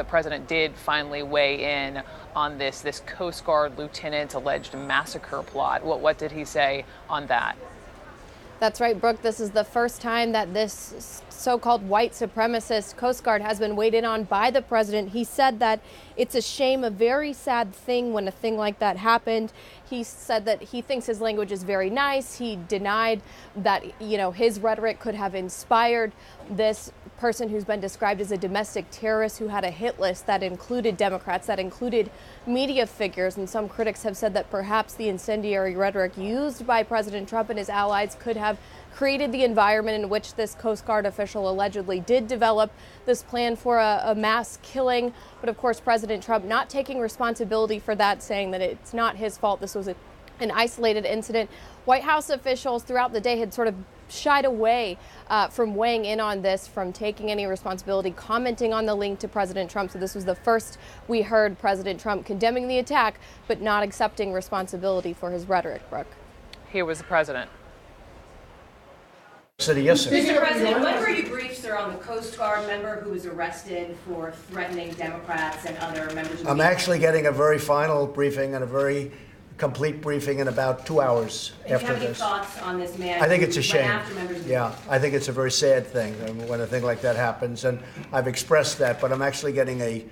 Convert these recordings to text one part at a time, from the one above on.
The president did finally weigh in on this Coast Guard lieutenant's alleged massacre plot. What did he say on that? That's right, Brooke. This is the first time that this so-called white supremacist Coast Guard has been weighed in on by the president. He said that it's a shame, a very sad thing when a thing like that happened. He said that he thinks his language is very nice. He denied that, his rhetoric could have inspired this person who's been described as a domestic terrorist who had a hit list that included Democrats, that included media figures. And some critics have said that perhaps the incendiary rhetoric used by President Trump and his allies could have created the environment in which this Coast Guard official allegedly did develop this plan for a mass killing. But of course, President Trump not taking responsibility for that, saying that it's not his fault. This was an isolated incident. White House officials throughout the day had sort of shied away from weighing in on this, from taking any responsibility, commenting on the link to President Trump. So this was the first we heard President Trump condemning the attack, but not accepting responsibility for his rhetoric, Brooke. Here was the president. Mr. President, when were you briefed, sir, on the Coast Guard member who was arrested for threatening Democrats and other members of the I'm actually getting a very final briefing and a very complete briefing in about 2 hours after this. Do you have any thoughts on this man? I think it's a shame. After members of the Yeah, I think it's a very sad thing when a thing like that happens, and I've expressed that, but I'm actually getting a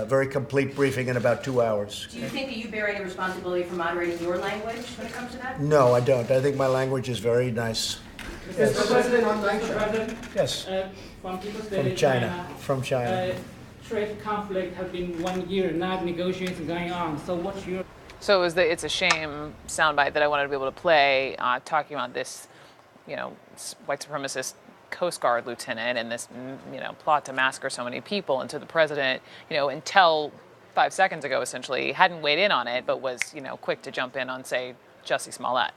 very complete briefing in about 2 hours. Do you think that you bear any responsibility for moderating your language when it comes to that? No, I don't. I think my language is very nice. Mr. President, on President, Yes. from people's From China. From China. Trade conflict has been 1 year, now negotiations going on. So what's your... So it was the "it's a shame" soundbite that I wanted to be able to play, talking about this, white supremacist Coast Guard lieutenant and this, plot to massacre so many people. And so the president, until 5 seconds ago, essentially hadn't weighed in on it, but was, quick to jump in on, say, Jussie Smollett.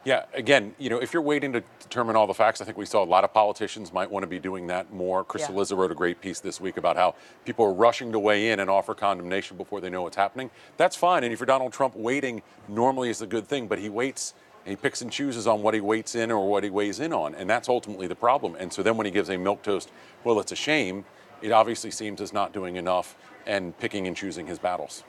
Yeah, again, if you're waiting to determine all the facts, I think we saw a lot of politicians might want to be doing that more. Krista Liza wrote a great piece this week about how people are rushing to weigh in and offer condemnation before they know what's happening. That's fine. And if you're Donald Trump, waiting normally is a good thing, but he waits and he picks and chooses on what he waits in or what he weighs in on. And that's ultimately the problem. And so then when he gives a milquetoast, well, it's a shame, it obviously seems as not doing enough and picking and choosing his battles.